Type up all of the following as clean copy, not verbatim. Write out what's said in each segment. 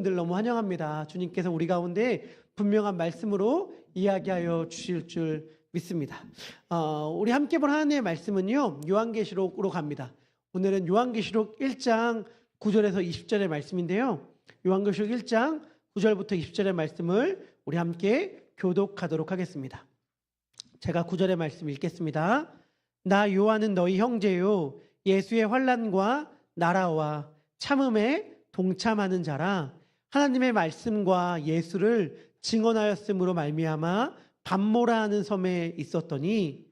성도님들 너무 환영합니다. 주님께서 우리 가운데 분명한 말씀으로 이야기하여 주실 줄 믿습니다. 우리 함께 본 하나님의 말씀은요, 요한계시록으로 갑니다. 오늘은 요한계시록 1장 9절에서 20절의 말씀인데요, 요한계시록 1장 9절부터 20절의 말씀을 우리 함께 교독하도록 하겠습니다. 제가 9절의 말씀 읽겠습니다. 나 요한은 너희 형제요 예수의 환난과 나라와 참음에 동참하는 자라. 하나님의 말씀과 예수를 증언하였으므로 말미암아 밤모라 하는 섬에 있었더니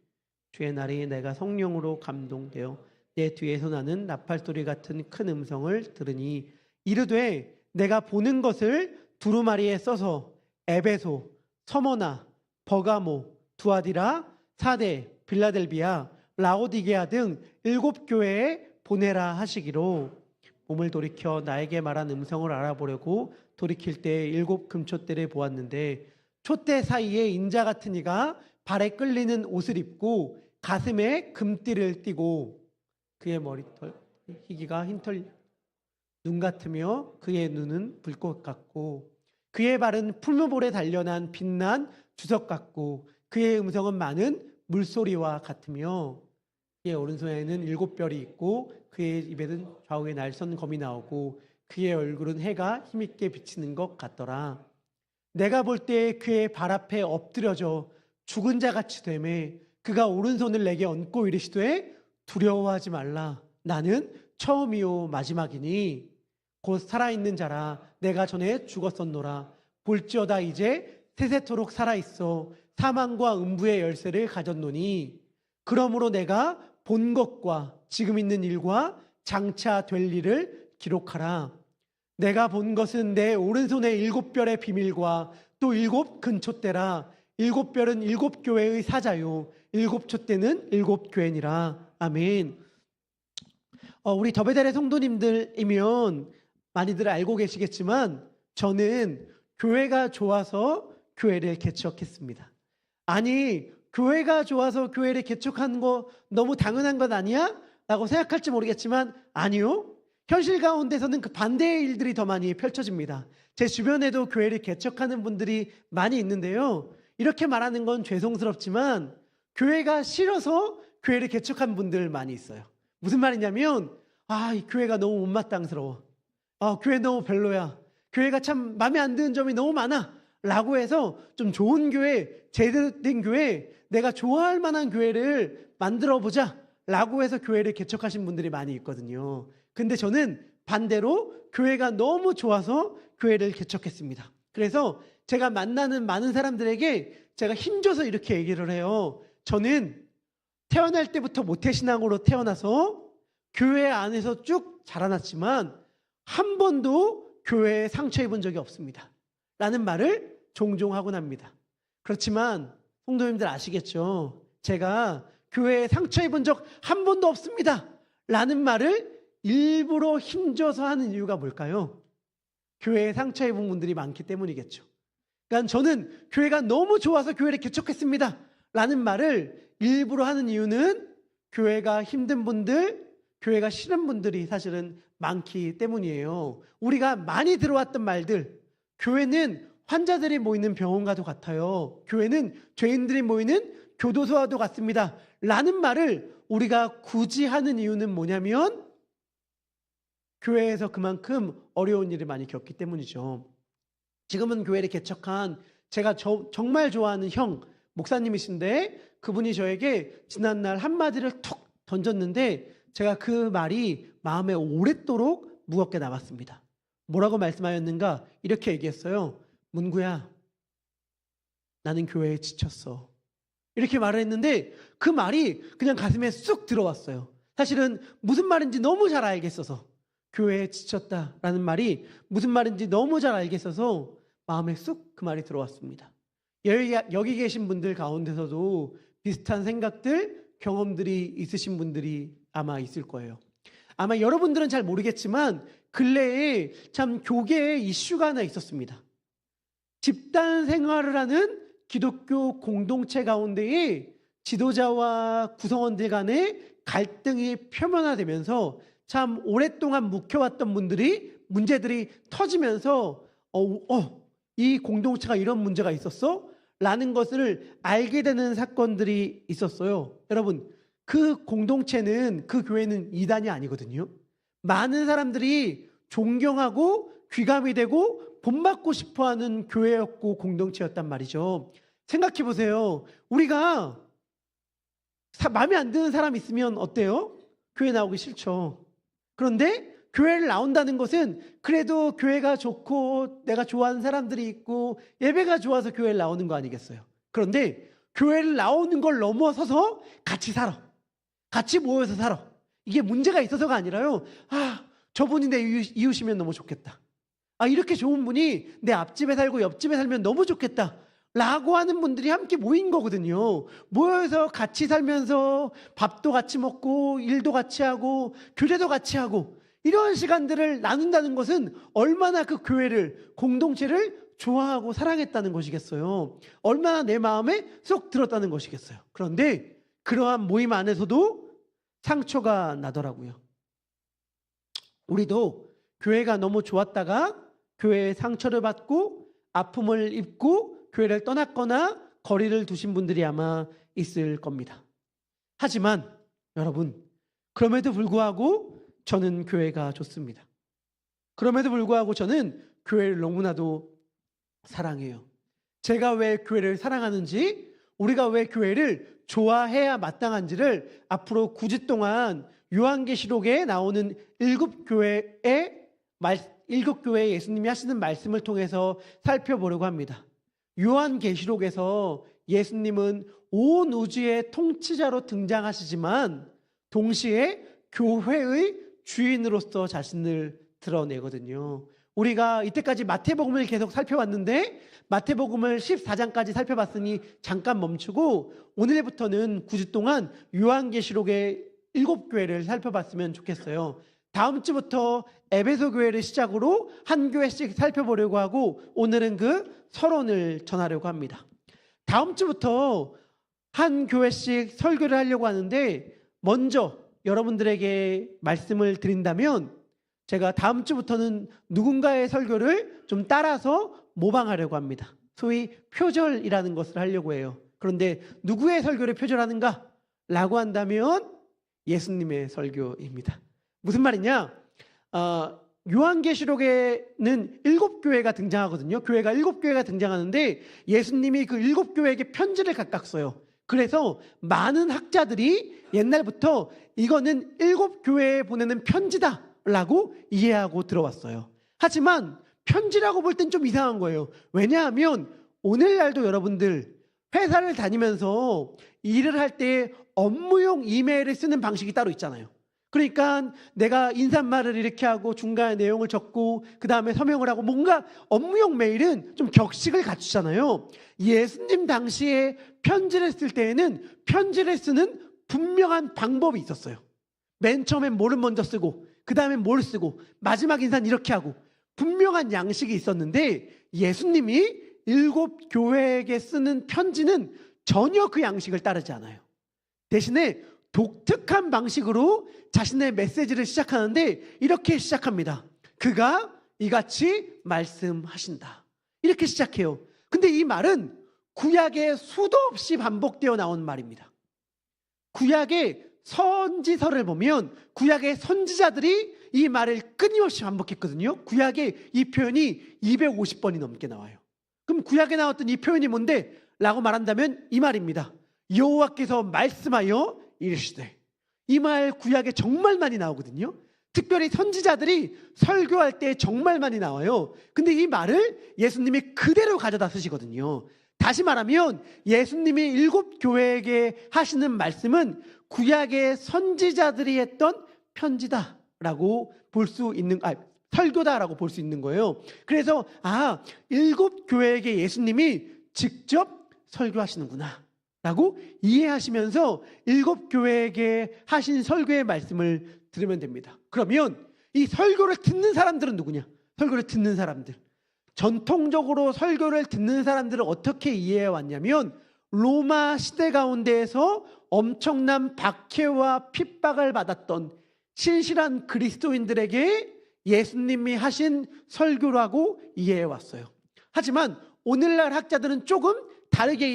주의 날이 내가 성령으로 감동되어 내 뒤에서 나는 나팔소리 같은 큰 음성을 들으니 이르되 내가 보는 것을 두루마리에 써서 에베소, 서머나, 버가모, 두아디라, 사데, 빌라델비아, 라오디게아 등 7교회에 보내라 하시기로. 몸을 돌이켜 나에게 말한 음성을 알아보려고 돌이킬 때 7 금촛대를 보았는데 촛대 사이에 인자 같은 이가 발에 끌리는 옷을 입고 가슴에 금띠를 띠고 그의 머리털 희기가 흰털 눈 같으며 그의 눈은 불꽃 같고 그의 발은 풀무볼에 단련한 빛난 주석 같고 그의 음성은 많은 물소리와 같으며 그의 오른손에는 7별이 있고 그의 입에는 좌우에 날선 검이 나오고 그의 얼굴은 해가 힘있게 비치는 것 같더라. 내가 볼 때 그의 발 앞에 엎드려져 죽은 자같이 되매 그가 오른손을 내게 얹고 이르시되 두려워하지 말라. 나는 처음이요 마지막이니 곧 살아있는 자라. 내가 전에 죽었었노라. 볼지어다 이제 세세토록 살아있어 사망과 음부의 열쇠를 가졌노니 그러므로 내가 본 것과 지금 있는 일과 장차 될 일을 기록하라. 내가 본 것은 내 오른손의 7별의 비밀과 또 7 근촛대라. 7별은 7교회의 사자요 7 촛대는 7교회니라. 아멘. 우리 더베달의 성도님들이면 많이들 알고 계시겠지만 저는 교회가 좋아서 교회를 개척했습니다. 아니, 교회가 좋아서 교회를 개척한 거 너무 당연한 것 아니야? 라고 생각할지 모르겠지만 아니요. 현실 가운데서는 그 반대의 일들이 더 많이 펼쳐집니다. 제 주변에도 교회를 개척하는 분들이 많이 있는데요. 이렇게 말하는 건 죄송스럽지만 교회가 싫어서 교회를 개척한 분들 많이 있어요. 무슨 말이냐면 이 교회가 너무 못마땅스러워. 교회 너무 별로야. 교회가 참 마음에 안 드는 점이 너무 많아. 라고 해서 좀 좋은 교회, 제대로 된 교회, 내가 좋아할 만한 교회를 만들어 보자 라고 해서 교회를 개척하신 분들이 많이 있거든요. 근데 저는 반대로 교회가 너무 좋아서 교회를 개척했습니다. 그래서 제가 만나는 많은 사람들에게 제가 힘줘서 이렇게 얘기를 해요. 저는 태어날 때부터 모태신앙으로 태어나서 교회 안에서 쭉 자라났지만 한 번도 교회에 상처 입은 적이 없습니다 라는 말을 종종 하곤 합니다. 그렇지만 성도님들 아시겠죠? 제가 교회에 상처 입은 적 한 번도 없습니다 라는 말을 일부러 힘줘서 하는 이유가 뭘까요? 교회에 상처 입은 분들이 많기 때문이겠죠. 그러니까 저는 교회가 너무 좋아서 교회를 개척했습니다 라는 말을 일부러 하는 이유는 교회가 힘든 분들, 교회가 싫은 분들이 사실은 많기 때문이에요. 우리가 많이 들어왔던 말들, 교회는 환자들이 모이는 병원과도 같아요. 교회는 죄인들이 모이는 교도소와도 같습니다 라는 말을 우리가 굳이 하는 이유는 뭐냐면 교회에서 그만큼 어려운 일을 많이 겪기 때문이죠. 지금은 교회를 개척한 제가 정말 좋아하는 형 목사님이신데 그분이 저에게 지난날 한마디를 툭 던졌는데 제가 그 말이 마음에 오랫도록 무겁게 남았습니다. 뭐라고 말씀하였는가? 이렇게 얘기했어요. 문구야, 나는 교회에 지쳤어. 이렇게 말을 했는데 그 말이 그냥 가슴에 쑥 들어왔어요. 사실은 무슨 말인지 너무 잘 알겠어서, 교회에 지쳤다라는 말이 무슨 말인지 너무 잘 알겠어서 마음에 쑥 그 말이 들어왔습니다. 여기 계신 분들 가운데서도 비슷한 생각들, 경험들이 있으신 분들이 아마 있을 거예요. 아마 여러분들은 잘 모르겠지만 근래에 참 교계에 이슈가 하나 있었습니다. 집단 생활을 하는 기독교 공동체 가운데에 지도자와 구성원들 간의 갈등이 표면화되면서 참 오랫동안 묵혀왔던 분들이 문제들이 터지면서 이 공동체가 이런 문제가 있었어? 라는 것을 알게 되는 사건들이 있었어요. 여러분, 그 공동체는, 그 교회는 이단이 아니거든요. 많은 사람들이 존경하고 귀감이 되고 본받고 싶어하는 교회였고 공동체였단 말이죠. 생각해 보세요. 우리가 마음에 안 드는 사람 있으면 어때요? 교회 나오기 싫죠. 그런데 교회를 나온다는 것은 그래도 교회가 좋고 내가 좋아하는 사람들이 있고 예배가 좋아서 교회를 나오는 거 아니겠어요? 그런데 교회를 나오는 걸 넘어서서 같이 살아. 같이 모여서 살아. 이게 문제가 있어서가 아니라요. 저분이 내 이웃이면 너무 좋겠다. 이렇게 좋은 분이 내 앞집에 살고 옆집에 살면 너무 좋겠다. 라고 하는 분들이 함께 모인 거거든요. 모여서 같이 살면서 밥도 같이 먹고 일도 같이 하고 교제도 같이 하고 이런 시간들을 나눈다는 것은 얼마나 그 교회를, 공동체를 좋아하고 사랑했다는 것이겠어요. 얼마나 내 마음에 쏙 들었다는 것이겠어요. 그런데 그러한 모임 안에서도 상처가 나더라고요. 우리도 교회가 너무 좋았다가 교회에 상처를 받고 아픔을 입고 교회를 떠났거나 거리를 두신 분들이 아마 있을 겁니다. 하지만 여러분, 그럼에도 불구하고 저는 교회가 좋습니다. 그럼에도 불구하고 저는 교회를 너무나도 사랑해요. 제가 왜 교회를 사랑하는지, 우리가 왜 교회를 좋아해야 마땅한지를 앞으로 9주 동안 요한계시록에 나오는 일곱 교회의 예수님이 하시는 말씀을 통해서 살펴보려고 합니다. 요한계시록에서 예수님은 온 우주의 통치자로 등장하시지만 동시에 교회의 주인으로서 자신을 드러내거든요. 우리가 이때까지 마태복음을 계속 살펴봤는데 마태복음을 14장까지 살펴봤으니 잠깐 멈추고 오늘부터는 9주 동안 요한계시록의 7교회를 살펴봤으면 좋겠어요. 다음 주부터 에베소 교회를 시작으로 한 교회씩 살펴보려고 하고 오늘은 그 서론을 전하려고 합니다. 다음 주부터 한 교회씩 설교를 하려고 하는데 먼저 여러분들에게 말씀을 드린다면 제가 다음 주부터는 누군가의 설교를 좀 따라서 모방하려고 합니다. 소위 표절이라는 것을 하려고 해요. 그런데 누구의 설교를 표절하는가? 라고 한다면 예수님의 설교입니다. 무슨 말이냐? 요한계시록에는 7교회가 등장하거든요. 교회가 7교회가 등장하는데 예수님이 그 7교회에게 편지를 각각 써요. 그래서 많은 학자들이 옛날부터 이거는 7교회에 보내는 편지다 라고 이해하고 들어왔어요. 하지만 편지라고 볼 땐 좀 이상한 거예요. 왜냐하면 오늘날도 여러분들 회사를 다니면서 일을 할 때 업무용 이메일을 쓰는 방식이 따로 있잖아요. 그러니까 내가 인사말을 이렇게 하고 중간에 내용을 적고 그 다음에 서명을 하고 뭔가 업무용 메일은 좀 격식을 갖추잖아요. 예수님 당시에 편지를 쓸 때에는 편지를 쓰는 분명한 방법이 있었어요. 맨 처음엔 뭐를 먼저 쓰고 그 다음엔 뭘 쓰고 마지막 인사는 이렇게 하고 분명한 양식이 있었는데 예수님이 7교회에게 쓰는 편지는 전혀 그 양식을 따르지 않아요. 대신에 독특한 방식으로 자신의 메시지를 시작하는데 이렇게 시작합니다. 그가 이같이 말씀하신다. 이렇게 시작해요. 근데 이 말은 구약에 수도 없이 반복되어 나온 말입니다. 구약의 선지서를 보면 구약의 선지자들이 이 말을 끊임없이 반복했거든요. 구약에 이 표현이 250번이 넘게 나와요. 그럼 구약에 나왔던 이 표현이 뭔데? 라고 말한다면 이 말입니다. 여호와께서 말씀하여 이르시되. 이 말 구약에 정말 많이 나오거든요. 특별히 선지자들이 설교할 때 정말 많이 나와요. 근데 이 말을 예수님이 그대로 가져다 쓰시거든요. 다시 말하면 예수님이 7교회에게 하시는 말씀은 구약의 선지자들이 했던 편지다라고 볼 수 있는, 설교다라고 볼 수 있는 거예요. 그래서 7교회에게 예수님이 직접 설교하시는구나 라고 이해하시면서 7교회에게 하신 설교의 말씀을 들으면 됩니다. 그러면 이 설교를 듣는 사람들은 누구냐? 설교를 듣는 사람들. 전통적으로 설교를 듣는 사람들을 어떻게 이해해 왔냐면 로마 시대 가운데에서 엄청난 박해와 핍박을 받았던 신실한 그리스도인들에게 예수님이 하신 설교라고 이해해 왔어요. 하지만 오늘날 학자들은 조금 다르게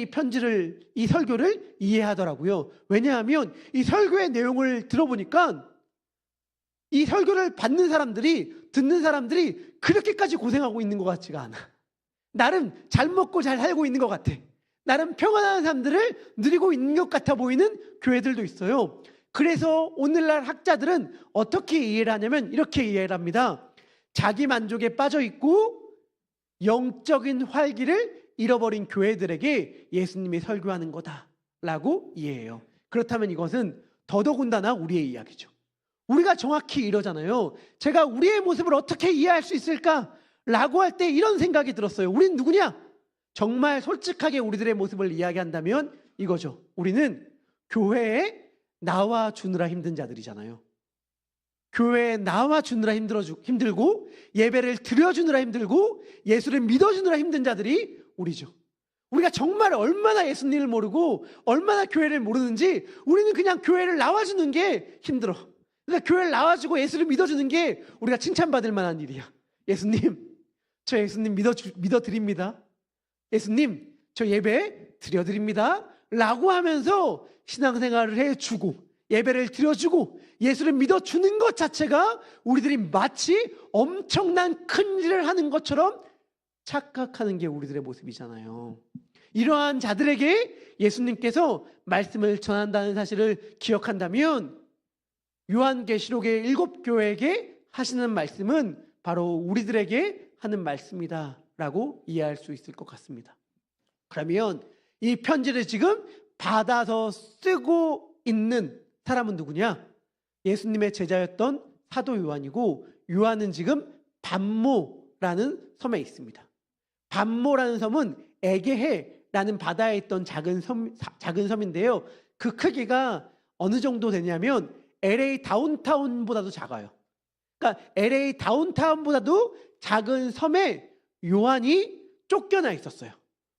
이 설교를 이해하더라고요. 왜냐하면 이 설교의 내용을 들어보니까 이 설교를 듣는 사람들이 그렇게까지 고생하고 있는 것 같지가 않아. 나름 잘 먹고 잘 살고 있는 것 같아. 나름 평안한 삶들을 누리고 있는 것 같아 보이는 교회들도 있어요. 그래서 오늘날 학자들은 어떻게 이해를 하냐면 이렇게 이해를 합니다. 자기 만족에 빠져 있고 영적인 활기를 잃어버린 교회들에게 예수님이 설교하는 거다라고 이해해요. 그렇다면 이것은 더더군다나 우리의 이야기죠. 우리가 정확히 이러잖아요. 제가 우리의 모습을 어떻게 이해할 수 있을까라고 할 때 이런 생각이 들었어요. 우린 누구냐? 정말 솔직하게 우리들의 모습을 이야기한다면 이거죠. 우리는 교회에 나와 주느라 힘든 자들이잖아요. 교회에 나와 주느라 힘들고 예배를 드려주느라 힘들고 예수를 믿어주느라 힘든 자들이 우리죠. 우리가 정말 얼마나 예수님을 모르고 얼마나 교회를 모르는지 우리는 그냥 교회를 나와주는 게 힘들어. 그러니까 교회를 나와주고 예수를 믿어주는 게 우리가 칭찬받을 만한 일이야. 예수님, 저 예수님 믿어드립니다. 예수님, 저 예배 드려드립니다 라고 하면서 신앙생활을 해주고 예배를 드려주고 예수를 믿어주는 것 자체가 우리들이 마치 엄청난 큰 일을 하는 것처럼 착각하는 게 우리들의 모습이잖아요. 이러한 자들에게 예수님께서 말씀을 전한다는 사실을 기억한다면 요한계시록의 7교회에게 하시는 말씀은 바로 우리들에게 하는 말씀이다 라고 이해할 수 있을 것 같습니다. 그러면 이 편지를 지금 받아서 쓰고 있는 사람은 누구냐? 예수님의 제자였던 사도 요한이고 요한은 지금 반모라는 섬에 있습니다. 반모라는 섬은 에게해라는 바다에 있던 작은 섬인데요. 그 크기가 어느 정도 되냐면 LA 다운타운보다도 작아요. 그러니까 LA 다운타운보다도 작은 섬에 요한이 쫓겨나 있었어요.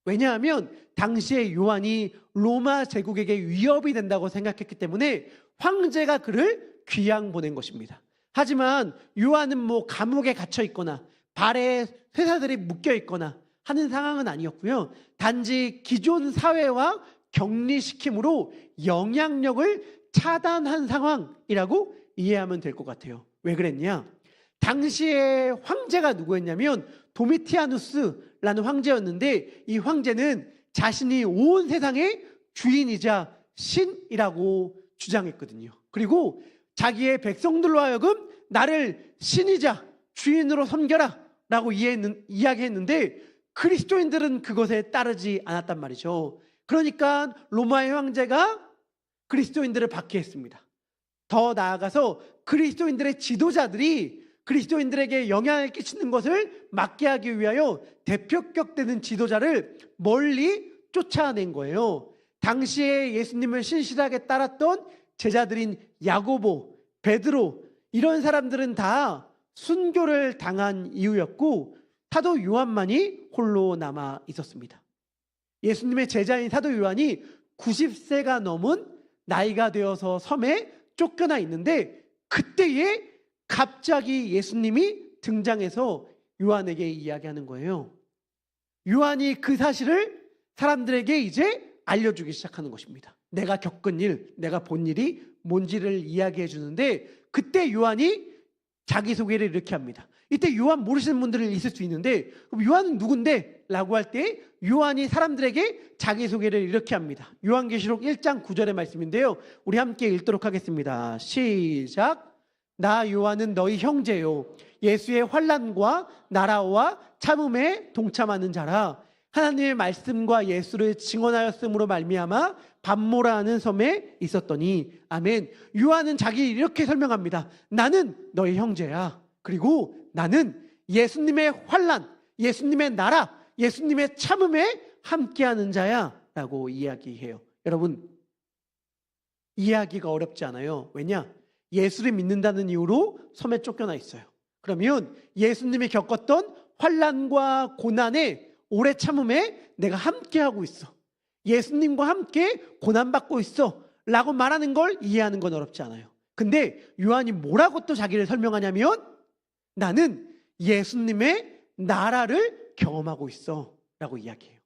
왜냐하면 당시에 요한이 로마 제국에게 위협이 된다고 생각했기 때문에 황제가 그를 귀양 보낸 것입니다. 하지만 요한은 감옥에 갇혀 있거나 발에 쇠사들이 묶여 있거나 하는 상황은 아니었고요. 단지 기존 사회와 격리시킴으로 영향력을 차단한 상황이라고 이해하면 될 것 같아요. 왜 그랬냐? 당시에 황제가 누구였냐면 도미티아누스라는 황제였는데 이 황제는 자신이 온 세상의 주인이자 신이라고 주장했거든요. 그리고 자기의 백성들로 하여금 나를 신이자 주인으로 섬겨라 라고 이야기했는데 그리스도인들은 그것에 따르지 않았단 말이죠. 그러니까 로마의 황제가 그리스도인들을 박해했습니다. 더 나아가서 그리스도인들의 지도자들이 그리스도인들에게 영향을 끼치는 것을 막게 하기 위하여 대표격 되는 지도자를 멀리 쫓아낸 거예요. 당시에 예수님을 신실하게 따랐던 제자들인 야고보, 베드로 이런 사람들은 다 순교를 당한 이유였고 사도 요한만이 홀로 남아 있었습니다. 예수님의 제자인 사도 요한이 90세가 넘은 나이가 되어서 섬에 쫓겨나 있는데 그때에 갑자기 예수님이 등장해서 요한에게 이야기하는 거예요. 요한이 그 사실을 사람들에게 이제 알려주기 시작하는 것입니다. 내가 겪은 일, 내가 본 일이 뭔지를 이야기해 주는데 그때 요한이 자기소개를 이렇게 합니다. 이때 요한 모르시는 분들이 있을 수 있는데 그럼 요한은 누군데? 라고 할 때 요한이 사람들에게 자기소개를 이렇게 합니다. 요한계시록 1장 9절의 말씀인데요. 우리 함께 읽도록 하겠습니다. 시작. 나 요한은 너희 형제요 예수의 환난과 나라와 참음에 동참하는 자라. 하나님의 말씀과 예수를 증언하였음으로 말미암아 반모라 하는 섬에 있었더니 아멘. 요한은 자기 이렇게 설명합니다. 나는 너희 형제야. 그리고 나는 예수님의 환난, 예수님의 나라, 예수님의 참음에 함께하는 자야 라고 이야기해요. 여러분 이해하기가 어렵지 않아요. 왜냐? 예수를 믿는다는 이유로 섬에 쫓겨나 있어요. 그러면 예수님이 겪었던 환난과 고난에 오래 참음에 내가 함께하고 있어. 예수님과 함께 고난받고 있어 라고 말하는 걸 이해하는 건 어렵지 않아요. 근데 요한이 뭐라고 또 자기를 설명하냐면 나는 예수님의 나라를 경험하고 있어 라고 이야기해요.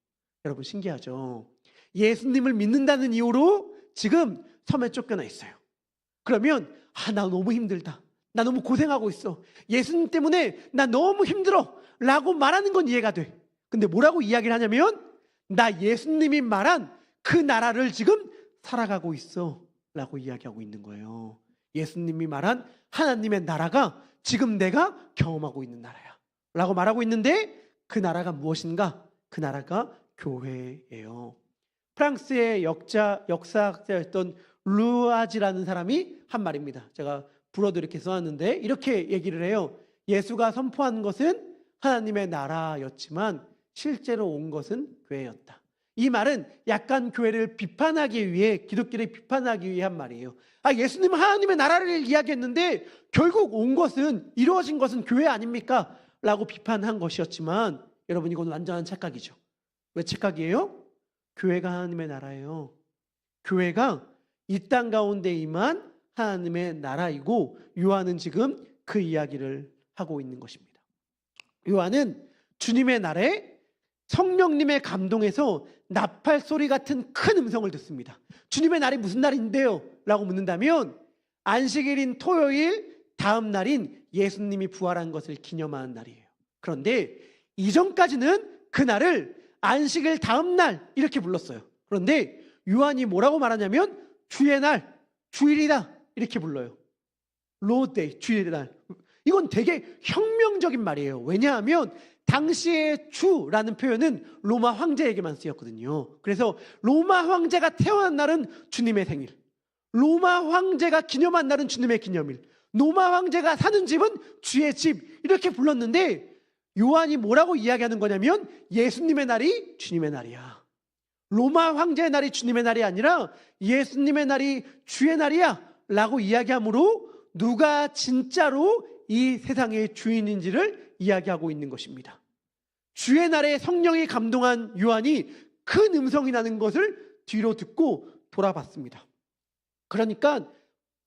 여러분 신기하죠? 예수님을 믿는다는 이유로 지금 섬에 쫓겨나 있어요. 그러면 나 너무 힘들다, 나 너무 고생하고 있어, 예수님 때문에 나 너무 힘들어 라고 말하는 건 이해가 돼. 근데 뭐라고 이야기를 하냐면 나 예수님이 말한 그 나라를 지금 살아가고 있어 라고 이야기하고 있는 거예요. 예수님이 말한 하나님의 나라가 지금 내가 경험하고 있는 나라야 라고 말하고 있는데, 그 나라가 무엇인가? 그 나라가 교회예요. 프랑스의 역사학자였던 루아지라는 사람이 한 말입니다. 제가 불어도 이렇게 써놨는데 이렇게 얘기를 해요. 예수가 선포한 것은 하나님의 나라였지만 실제로 온 것은 교회였다. 이 말은 약간 교회를 비판하기 위해, 기독교를 비판하기 위해 한 말이에요. 예수님은 하나님의 나라를 이야기했는데 결국 온 것은, 이루어진 것은 교회 아닙니까? 라고 비판한 것이었지만 여러분, 이건 완전한 착각이죠. 왜 착각이에요? 교회가 하나님의 나라예요. 교회가 이 땅 가운데 임한 하나님의 나라이고, 요한은 지금 그 이야기를 하고 있는 것입니다. 요한은 주님의 날에 성령님의 감동에서 나팔 소리 같은 큰 음성을 듣습니다. 주님의 날이 무슨 날인데요? 라고 묻는다면 안식일인 토요일 다음 날인 예수님이 부활한 것을 기념하는 날이에요. 그런데 이전까지는 그 날을 안식일 다음 날 이렇게 불렀어요. 그런데 요한이 뭐라고 말하냐면 주의 날, 주일이다 이렇게 불러요. 로데이, 주일의 날. 이건 되게 혁명적인 말이에요. 왜냐하면 당시의 주라는 표현은 로마 황제에게만 쓰였거든요. 그래서 로마 황제가 태어난 날은 주님의 생일, 로마 황제가 기념한 날은 주님의 기념일, 로마 황제가 사는 집은 주의 집, 이렇게 불렀는데 요한이 뭐라고 이야기하는 거냐면 예수님의 날이 주님의 날이야. 로마 황제의 날이 주님의 날이 아니라 예수님의 날이 주의 날이야 라고 이야기하므로 누가 진짜로 이 세상의 주인인지를 이야기하고 있는 것입니다. 주의 날에 성령이 감동한 요한이 큰 음성이 나는 것을 뒤로 듣고 돌아봤습니다. 그러니까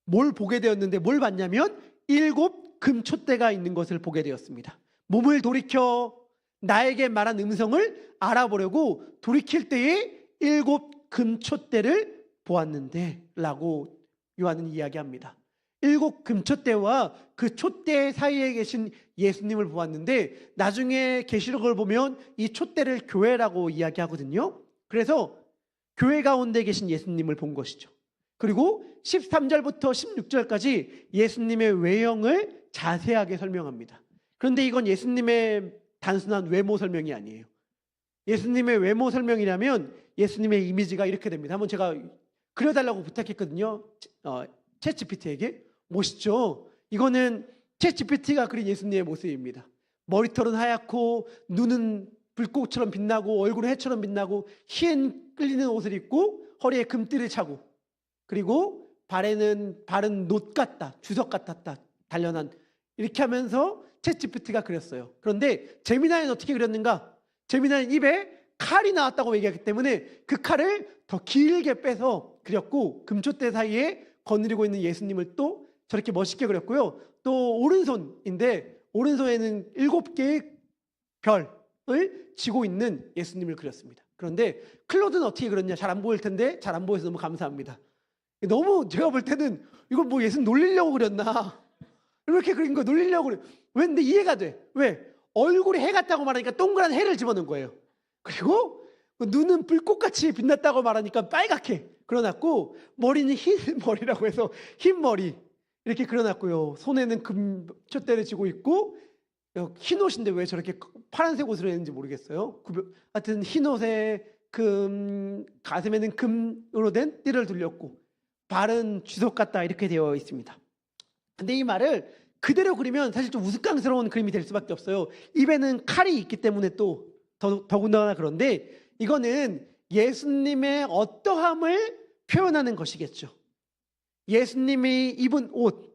뭘 보게 되었는데, 뭘 봤냐면 7 금촛대가 있는 것을 보게 되었습니다. 몸을 돌이켜 나에게 말한 음성을 알아보려고 돌이킬 때에 7 금촛대를 보았는데 라고 요한은 이야기합니다. 7 금촛대와 그 촛대 사이에 계신 예수님을 보았는데, 나중에 계시록을 보면 이 촛대를 교회라고 이야기하거든요. 그래서 교회 가운데 계신 예수님을 본 것이죠. 그리고 13절부터 16절까지 예수님의 외형을 자세하게 설명합니다. 그런데 이건 예수님의 단순한 외모 설명이 아니에요. 예수님의 외모 설명이라면 예수님의 이미지가 이렇게 됩니다. 한번 제가 그려달라고 부탁했거든요. 챗GPT에게. 멋있죠? 이거는 챗GPT가 그린 예수님의 모습입니다. 머리털은 하얗고 눈은 불꽃처럼 빛나고 얼굴은 해처럼 빛나고 흰 끌리는 옷을 입고 허리에 금띠를 차고, 그리고 발은 놋 같다, 주석 같았다, 단련한, 이렇게 하면서 챗GPT가 그렸어요. 그런데 제미나이는 어떻게 그렸는가? 제미나이는 입에 칼이 나왔다고 얘기하기 때문에 그 칼을 더 길게 빼서 그렸고, 금촛대 사이에 거느리고 있는 예수님을 또 저렇게 멋있게 그렸고요. 또 오른손인데 오른손에는 7개의 별을 쥐고 있는 예수님을 그렸습니다. 그런데 클로드는 어떻게 그렸냐? 잘 안 보일 텐데 잘 안 보여서 너무 감사합니다. 너무 제가 볼 때는 이걸 뭐 예수님 놀리려고 그렸나? 이렇게 그린 거 놀리려고 그래. 근데 이해가 돼. 왜? 얼굴이 해 같다고 말하니까 동그란 해를 집어넣은 거예요. 그리고 눈은 불꽃같이 빛났다고 말하니까 빨갛게 그려놨고, 머리는 흰 머리라고 해서 흰 머리 이렇게 그려놨고요. 손에는 금촛대를 쥐고 있고, 흰 옷인데 왜 저렇게 파란색 옷을 했는지 모르겠어요. 하여튼 흰 옷에 가슴에는 금으로 된 띠를 둘렸고, 발은 쥐석 같다 이렇게 되어 있습니다. 근데 이 말을 그대로 그리면 사실 좀 우스꽝스러운 그림이 될 수밖에 없어요. 입에는 칼이 있기 때문에 또 더군다나. 그런데 이거는 예수님의 어떠함을 표현하는 것이겠죠. 예수님이 입은 옷,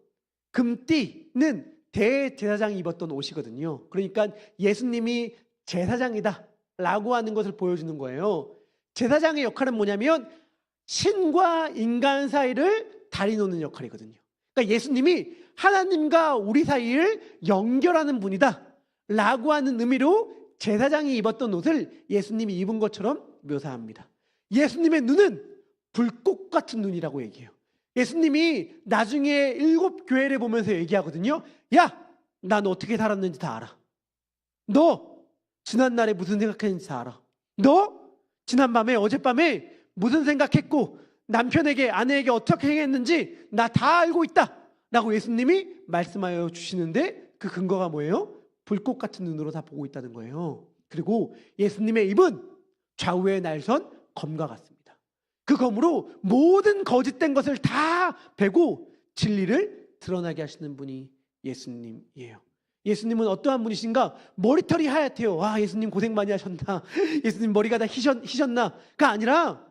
금띠는 대제사장이 입었던 옷이거든요. 그러니까 예수님이 제사장이다 라고 하는 것을 보여주는 거예요. 제사장의 역할은 뭐냐면 신과 인간 사이를 다리 놓는 역할이거든요. 그러니까 예수님이 하나님과 우리 사이를 연결하는 분이다 라고 하는 의미로 제사장이 입었던 옷을 예수님이 입은 것처럼 묘사합니다. 예수님의 눈은 불꽃 같은 눈이라고 얘기해요. 예수님이 나중에 7 교회를 보면서 얘기하거든요. 야, 난 어떻게 살았는지 다 알아. 너 지난날에 무슨 생각했는지 다 알아. 너 지난밤에 어젯밤에 무슨 생각했고 남편에게 아내에게 어떻게 행했는지 나 다 알고 있다 라고 예수님이 말씀하여 주시는데 그 근거가 뭐예요? 불꽃 같은 눈으로 다 보고 있다는 거예요. 그리고 예수님의 입은 좌우의 날선 검과 같습니다. 그 검으로 모든 거짓된 것을 다 베고 진리를 드러나게 하시는 분이 예수님이에요. 예수님은 어떠한 분이신가? 머리털이 하얗대요. 와, 예수님 고생 많이 하셨나? 예수님 머리가 다 희셨나가 아니라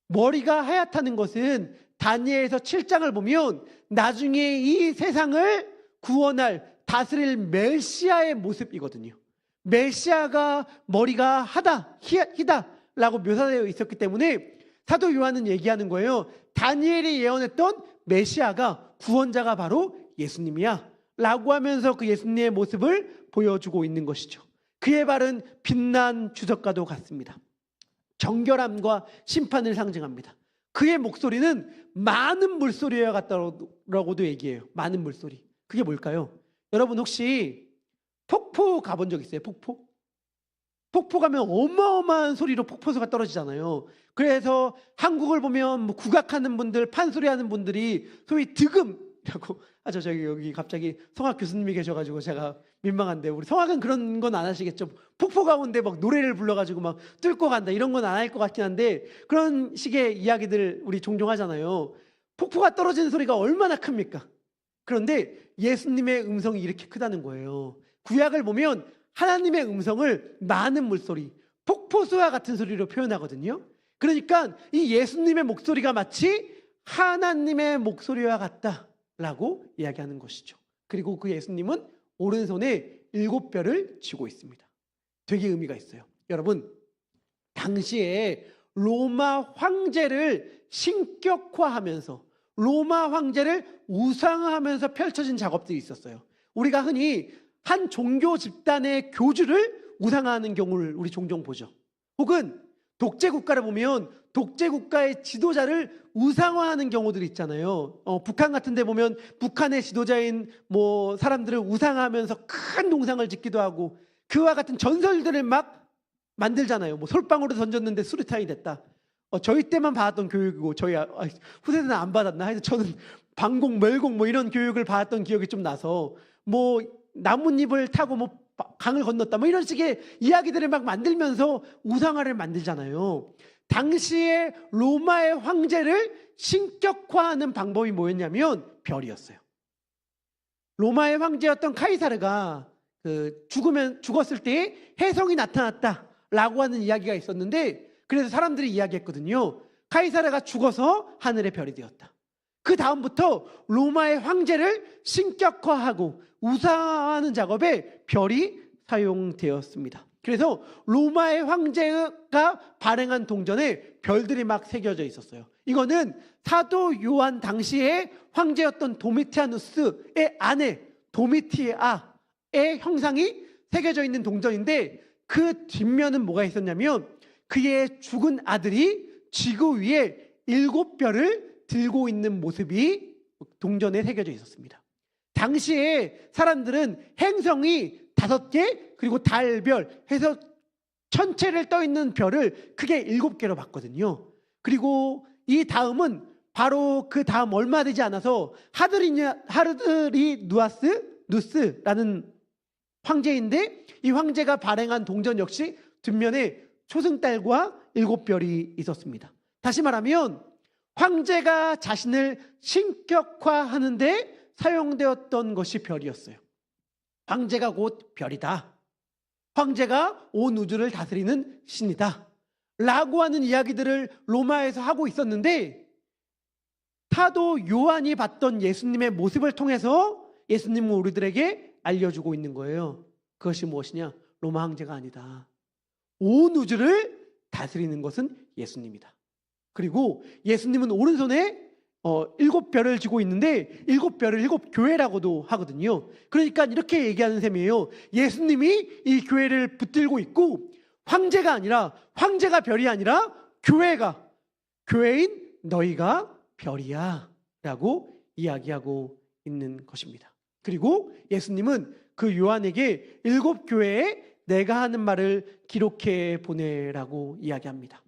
머리가 하얗다는 것은 다니엘서 7장을 보면 나중에 이 세상을 구원할 다스릴 메시아의 모습이거든요. 메시아가 머리가 희다라고 묘사되어 있었기 때문에 사도 요한은 얘기하는 거예요. 다니엘이 예언했던 메시아가 구원자가 바로 예수님이야 라고 하면서 그 예수님의 모습을 보여주고 있는 것이죠. 그의 발은 빛난 주석과도 같습니다. 정결함과 심판을 상징합니다. 그의 목소리는 많은 물소리와 같다라고도 얘기해요. 많은 물소리. 그게 뭘까요? 여러분 혹시 폭포 가본 적 있어요? 폭포? 폭포 가면 어마어마한 소리로 폭포수가 떨어지잖아요. 그래서 한국을 보면 뭐 국악하는 분들, 판소리하는 분들이 소위 득음이라고 하죠. 저기 여기 갑자기 성악 교수님이 계셔가지고 제가 민망한데 우리 성악은 그런 건 안 하시겠죠? 폭포 가운데 막 노래를 불러가지고 막 뚫고 간다 이런 건 안 할 것 같긴 한데 그런 식의 이야기들 우리 종종 하잖아요. 폭포가 떨어지는 소리가 얼마나 큽니까? 그런데 예수님의 음성이 이렇게 크다는 거예요. 구약을 보면 하나님의 음성을 많은 물소리, 폭포수와 같은 소리로 표현하거든요. 그러니까 이 예수님의 목소리가 마치 하나님의 목소리와 같다라고 이야기하는 것이죠. 그리고 그 예수님은 오른손에 7뼈를 쥐고 있습니다. 되게 의미가 있어요. 여러분, 당시에 로마 황제를 신격화하면서 로마 황제를 우상화하면서 펼쳐진 작업들이 있었어요. 우리가 흔히 한 종교 집단의 교주를 우상화하는 경우를 우리 종종 보죠. 혹은 독재 국가를 보면 독재 국가의 지도자를 우상화하는 경우들이 있잖아요. 북한 같은 데 보면 북한의 지도자인 뭐 사람들을 우상화하면서 큰 동상을 짓기도 하고 그와 같은 전설들을 막 만들잖아요. 뭐 솔방울을 던졌는데 수류탄이 됐다. 저희 때만 받았던 교육이고 저희 후세대는 안 받았나? 하여튼 저는 방공, 멸공 뭐 이런 교육을 받았던 기억이 좀 나서 뭐 나뭇잎을 타고 뭐 강을 건넜다 뭐 이런 식의 이야기들을 막 만들면서 우상화를 만들잖아요. 당시에 로마의 황제를 신격화하는 방법이 뭐였냐면 별이었어요. 로마의 황제였던 카이사르가 죽었을 때 혜성이 나타났다라고 하는 이야기가 있었는데 그래서 사람들이 이야기했거든요. 카이사르가 죽어서 하늘의 별이 되었다. 그 다음부터 로마의 황제를 신격화하고 우상화하는 작업에 별이 사용되었습니다. 그래서 로마의 황제가 발행한 동전에 별들이 막 새겨져 있었어요. 이거는 사도 요한 당시에 황제였던 도미티아누스의 아내 도미티아의 형상이 새겨져 있는 동전인데 그 뒷면은 뭐가 있었냐면 그의 죽은 아들이 지구 위에 7뼈를 들고 있는 모습이 동전에 새겨져 있었습니다. 당시에 사람들은 행성이 5개 그리고 달별 해서 천체를 떠 있는 별을 크게 7개로 봤거든요. 그리고 이 다음은 바로 그 다음 얼마 되지 않아서 하르드리 누스라는 황제인데 이 황제가 발행한 동전 역시 뒷면에 초승달과 7별이 있었습니다. 다시 말하면 황제가 자신을 신격화하는데 사용되었던 것이 별이었어요. 황제가 곧 별이다. 황제가 온 우주를 다스리는 신이다. 라고 하는 이야기들을 로마에서 하고 있었는데 사도 요한이 봤던 예수님의 모습을 통해서 예수님은 우리들에게 알려주고 있는 거예요. 그것이 무엇이냐? 로마 황제가 아니다. 온 우주를 다스리는 것은 예수님이다. 그리고 예수님은 오른손에 일곱 별을 쥐고 있는데 일곱 별을 일곱 교회라고도 하거든요. 그러니까 이렇게 얘기하는 셈이에요. 예수님이 이 교회를 붙들고 있고 황제가 별이 아니라 교회인 너희가 별이야 라고 이야기하고 있는 것입니다. 그리고 예수님은 그 요한에게 일곱 교회에 내가 하는 말을 기록해 보내라고 이야기합니다.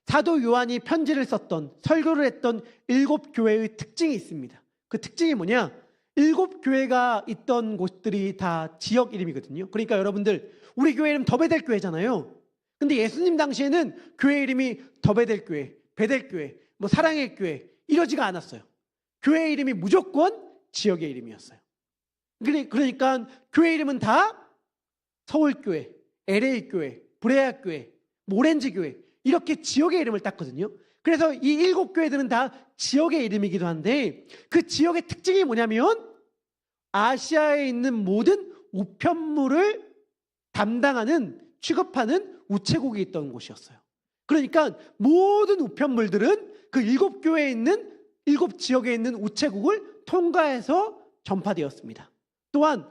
사도 요한이 편지를 썼던, 설교를 했던 일곱 교회의 특징이 있습니다. 그 특징이 뭐냐? 일곱 교회가 있던 곳들이 다 지역 이름이거든요. 그러니까 여러분들, 우리 교회 이름 더베델 교회잖아요. 근데 예수님 당시에는 교회 이름이 더베델 교회, 베델 교회, 뭐 사랑의 교회 이러지가 않았어요. 교회 이름이 무조건 지역의 이름이었어요. 그러니까 교회 이름은 다 서울교회, LA교회, 브레아교회, 오렌지교회 이렇게 지역의 이름을 땄거든요. 그래서 이 일곱 교회들은 다 지역의 이름이기도 한데 그 지역의 특징이 뭐냐면 아시아에 있는 모든 우편물을 담당하는, 취급하는 우체국이 있던 곳이었어요. 그러니까 모든 우편물들은 그 일곱 교회에 있는, 일곱 지역에 있는 우체국을 통과해서 전파되었습니다. 또한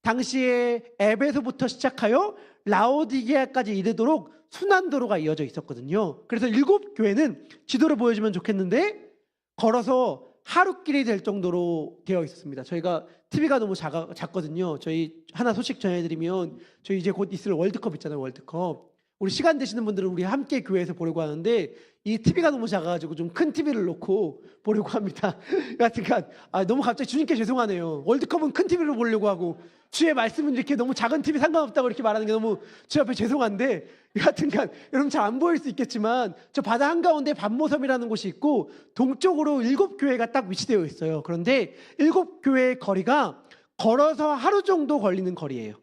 당시에 에베소부터 시작하여 라오디게아까지 이르도록 순환도로가 이어져 있었거든요. 그래서 일곱 교회는 지도를 보여주면 좋겠는데 걸어서 하루길이 될 정도로 되어 있었습니다. 저희가 TV가 너무 작거든요. 저희 하나 소식 전해드리면 저희 이제 곧 있을 월드컵 있잖아요. 월드컵. 우리 시간 되시는 분들은 우리 함께 교회에서 보려고 하는데 이 TV가 너무 작아가지고 좀 큰 TV를 놓고 보려고 합니다. 그러니까 너무 갑자기 주님께 죄송하네요. 월드컵은 큰 TV로 보려고 하고 주의 말씀은 이렇게 너무 작은 TV 상관없다고 이렇게 말하는 게 너무 주 앞에 죄송한데 여하튼간 여러분 잘 안 보일 수 있겠지만 저 바다 한가운데 반모섬이라는 곳이 있고 동쪽으로 일곱 교회가 딱 위치되어 있어요. 그런데 일곱 교회의 거리가 걸어서 하루 정도 걸리는 거리예요.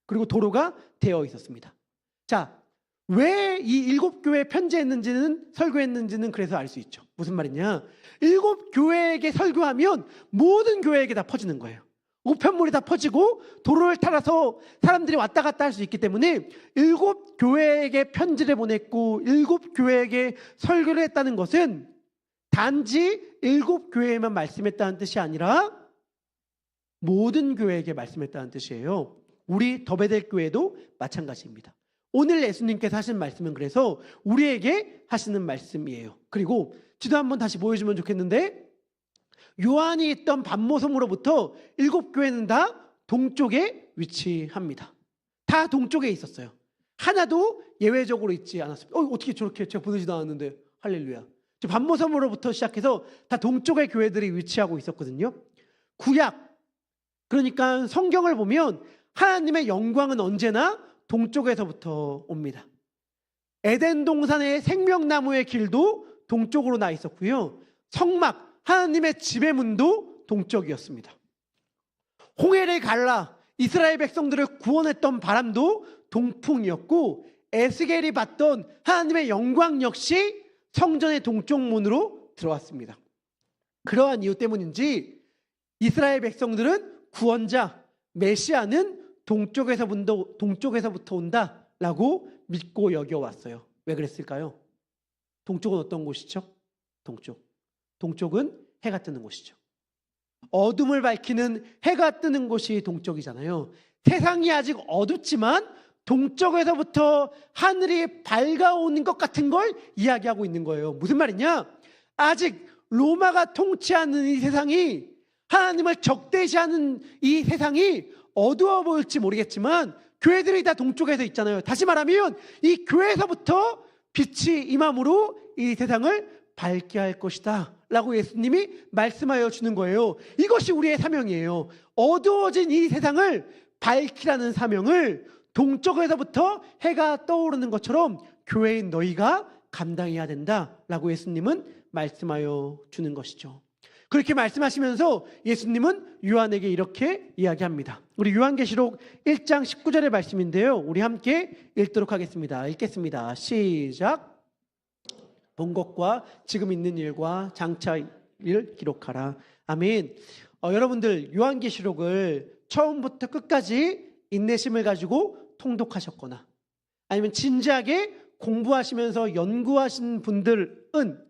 그리고 도로가 되어 있었습니다. 자, 왜 이 일곱 교회에 편지했는지는, 설교했는지는 그래서 알 수 있죠. 무슨 말이냐? 일곱 교회에게 설교하면 모든 교회에게 다 퍼지는 거예요. 우편물이 다 퍼지고 도로를 따라서 사람들이 왔다 갔다 할 수 있기 때문에 일곱 교회에게 편지를 보냈고 일곱 교회에게 설교를 했다는 것은 단지 일곱 교회에만 말씀했다는 뜻이 아니라 모든 교회에게 말씀했다는 뜻이에요. 우리 더베델 교회도 마찬가지입니다. 오늘 예수님께서 하신 말씀은 그래서 우리에게 하시는 말씀이에요. 그리고 지도 한번 다시 보여주면 좋겠는데 요한이 있던 반모섬으로부터 일곱 교회는 다 동쪽에 위치합니다. 다 동쪽에 있었어요. 하나도 예외적으로 있지 않았습니다. 어떻게 저렇게 제가 보내지도 않았는데 할렐루야. 반모섬으로부터 시작해서 다 동쪽의 교회들이 위치하고 있었거든요. 구약, 그러니까 성경을 보면 하나님의 영광은 언제나 동쪽에서부터 옵니다. 에덴 동산의 생명나무의 길도 동쪽으로 나 있었고요. 성막, 하나님의 집의 문도 동쪽이었습니다. 홍해를 갈라 이스라엘 백성들을 구원했던 바람도 동풍이었고 에스겔이 봤던 하나님의 영광 역시 성전의 동쪽 문으로 들어왔습니다. 그러한 이유 때문인지 이스라엘 백성들은 구원자 메시아는 동쪽에서부터 온다라고 믿고 여겨왔어요. 왜 그랬을까요? 동쪽은 어떤 곳이죠? 동쪽은 해가 뜨는 곳이죠. 어둠을 밝히는 해가 뜨는 곳이 동쪽이잖아요. 세상이 아직 어둡지만 동쪽에서부터 하늘이 밝아오는 것 같은 걸 이야기하고 있는 거예요. 무슨 말이냐? 아직 로마가 통치하는 이 세상이, 하나님을 적대시하는 이 세상이 어두워 보일지 모르겠지만 교회들이 다 동쪽에서 있잖아요. 다시 말하면 이 교회에서부터 빛이 임함으로 이 세상을 밝게 할 것이다 라고 예수님이 말씀하여 주는 거예요. 이것이 우리의 사명이에요. 어두워진 이 세상을 밝히라는 사명을 동쪽에서부터 해가 떠오르는 것처럼 교회인 너희가 감당해야 된다라고 예수님은 말씀하여 주는 것이죠. 그렇게 말씀하시면서 예수님은 요한에게 이렇게 이야기합니다. 우리 요한계시록 1장 19절의 말씀인데요. 우리 함께 읽도록 하겠습니다. 읽겠습니다. 시작. 본 것과 지금 있는 일과 장차 일 기록하라. 아멘. 여러분들 요한계시록을 처음부터 끝까지 인내심을 가지고 통독하셨거나 아니면 진지하게 공부하시면서 연구하신 분들은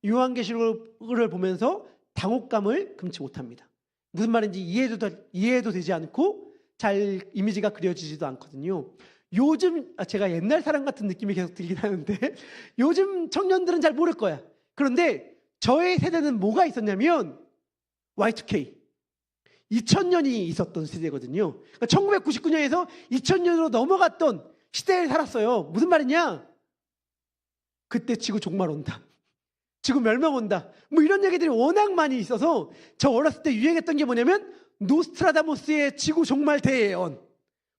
요한계시록을 보면서 당혹감을 금치 못합니다. 무슨 말인지 이해도 되지 않고 잘 이미지가 그려지지도 않거든요. 요즘 제가 옛날 사람 같은 느낌이 계속 들긴 하는데 요즘 청년들은 잘 모를 거야. 그런데 저의 세대는 뭐가 있었냐면 Y2K 2000년이 있었던 세대거든요. 그러니까 1999년에서 2000년으로 넘어갔던 시대에 살았어요. 무슨 말이냐? 그때 지구 종말 온다. 지구 멸망 온다. 뭐 이런 얘기들이 워낙 많이 있어서 저 어렸을 때 유행했던 게 뭐냐면 노스트라다무스의 지구 종말 대예언.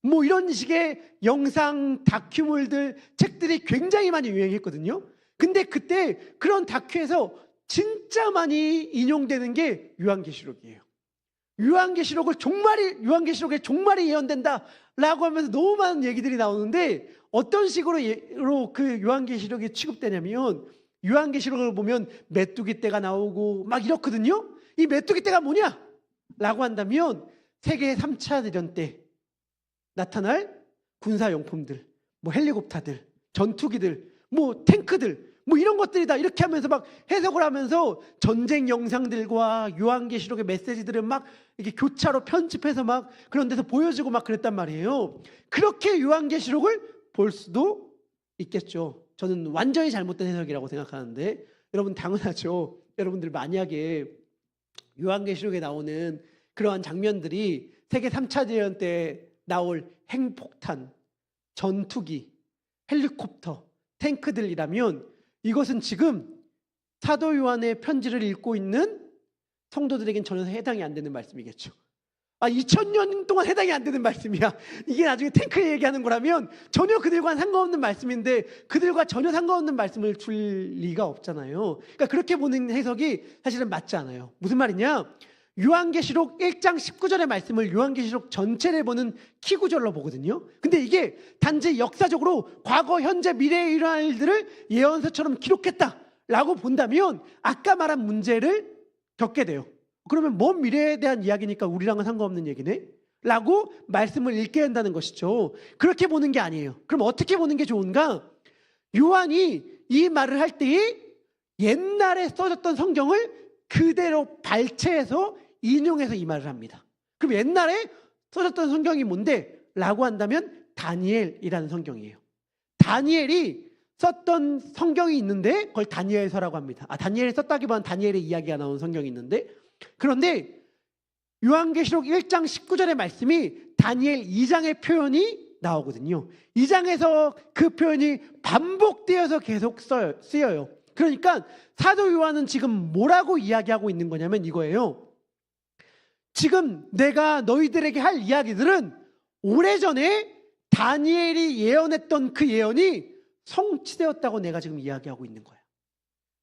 뭐 이런 식의 영상 다큐물들, 책들이 굉장히 많이 유행했거든요. 근데 그때 그런 다큐에서 진짜 많이 인용되는 게 요한계시록이에요. 요한계시록에 종말이 예언된다라고 하면서 너무 많은 얘기들이 나오는데 어떤 식으로 그 요한계시록이 취급되냐면 요한계시록을 보면 메뚜기 떼가 나오고 막 이렇거든요. 이 메뚜기 떼가 뭐냐? 라고 한다면 세계 3차 대전 때 나타날 군사용품들, 뭐 헬리콥터들, 전투기들, 뭐 탱크들, 뭐 이런 것들이다. 이렇게 하면서 막 해석을 하면서 전쟁 영상들과 요한계시록의 메시지들을 막 이렇게 교차로 편집해서 막 그런 데서 보여주고 막 그랬단 말이에요. 그렇게 요한계시록을 볼 수도 있겠죠. 저는 완전히 잘못된 해석이라고 생각하는데 여러분 당연하죠. 여러분들 만약에 요한계시록에 나오는 그러한 장면들이 세계 3차 대전 때 나올 핵폭탄, 전투기, 헬리콥터, 탱크들이라면 이것은 지금 사도 요한의 편지를 읽고 있는 성도들에겐 전혀 해당이 안 되는 말씀이겠죠. 2000년 동안 해당이 안 되는 말씀이야. 이게 나중에 탱크 얘기하는 거라면 전혀 그들과는 상관없는 말씀인데 그들과 전혀 상관없는 말씀을 줄 리가 없잖아요. 그러니까 그렇게 보는 해석이 사실은 맞지 않아요. 무슨 말이냐? 요한계시록 1장 19절의 말씀을 요한계시록 전체를 보는 키구절로 보거든요. 근데 이게 단지 역사적으로 과거, 현재, 미래에 일어날 일들을 예언서처럼 기록했다라고 본다면 아까 말한 문제를 겪게 돼요. 그러면 먼 미래에 대한 이야기니까 우리랑은 상관없는 얘기네? 라고 말씀을 읽게 한다는 것이죠. 그렇게 보는 게 아니에요. 그럼 어떻게 보는 게 좋은가? 요한이 이 말을 할 때에 옛날에 써졌던 성경을 그대로 발췌해서 인용해서 이 말을 합니다. 그럼 옛날에 써졌던 성경이 뭔데? 라고 한다면 다니엘이라는 성경이에요. 다니엘이 썼던 성경이 있는데 그걸 다니엘서라고 합니다. 다니엘이 썼다기보다는 다니엘의 이야기가 나온 성경이 있는데 그런데 요한계시록 1장 19절의 말씀이 다니엘 2장의 표현이 나오거든요. 2장에서 그 표현이 반복되어서 계속 쓰여요. 그러니까 사도 요한은 지금 뭐라고 이야기하고 있는 거냐면 이거예요. 지금 내가 너희들에게 할 이야기들은 오래전에 다니엘이 예언했던 그 예언이 성취되었다고 내가 지금 이야기하고 있는 거야.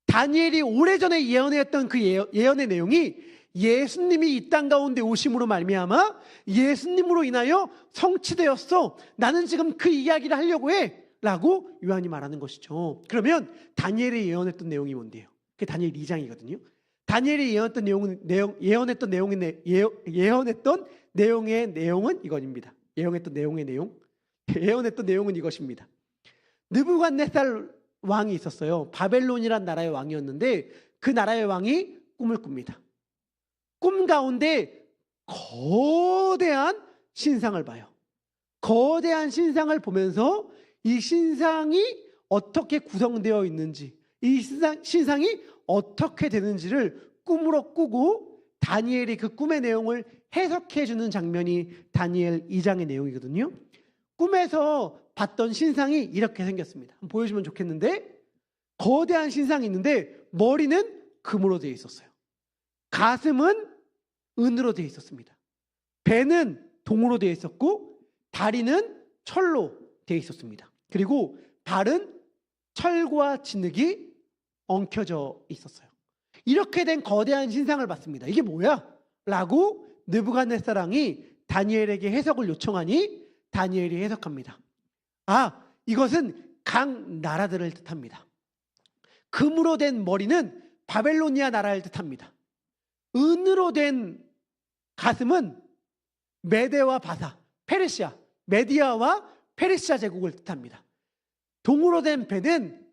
다니엘이 오래전에 예언했던 그 예언의 내용이 예수님이 이 땅 가운데 오심으로 말미암아 예수님으로 인하여 성취되었어. 나는 지금 그 이야기를 하려고 해. 라고 요한이 말하는 것이죠. 그러면 다니엘이 예언했던 내용이 뭔데요? 그게 다니엘 2장이거든요. 다니엘이 예언했던 내용의 내용은 이것입니다. 예언했던 내용은 이것입니다. 느부갓네살 왕이 있었어요. 바벨론이란 나라의 왕이었는데 그 나라의 왕이 꿈을 꿉니다. 꿈 가운데 거대한 신상을 봐요. 거대한 신상을 보면서 이 신상이 어떻게 구성되어 있는지, 이 신상이 어떻게 되는지를 꿈으로 꾸고 다니엘이 그 꿈의 내용을 해석해 주는 장면이 다니엘 2장의 내용이거든요. 꿈에서 봤던 신상이 이렇게 생겼습니다. 한번 보여주면 좋겠는데 거대한 신상이 있는데 머리는 금으로 되어 있었어요. 가슴은 은으로 되어 있었습니다. 배는 동으로 되어 있었고 다리는 철로 되어 있었습니다. 그리고 발은 철과 진흙이 엉켜져 있었어요. 이렇게 된 거대한 신상을 봤습니다. 이게 뭐야? 라고 느부갓네살 왕이 다니엘에게 해석을 요청하니 다니엘이 해석합니다. 이것은 각 나라들을 뜻합니다. 금으로 된 머리는 바벨로니아 나라를 뜻합니다. 은으로 된 가슴은 메데와 바사, 페르시아, 메디아와 페르시아 제국을 뜻합니다. 동으로 된 배는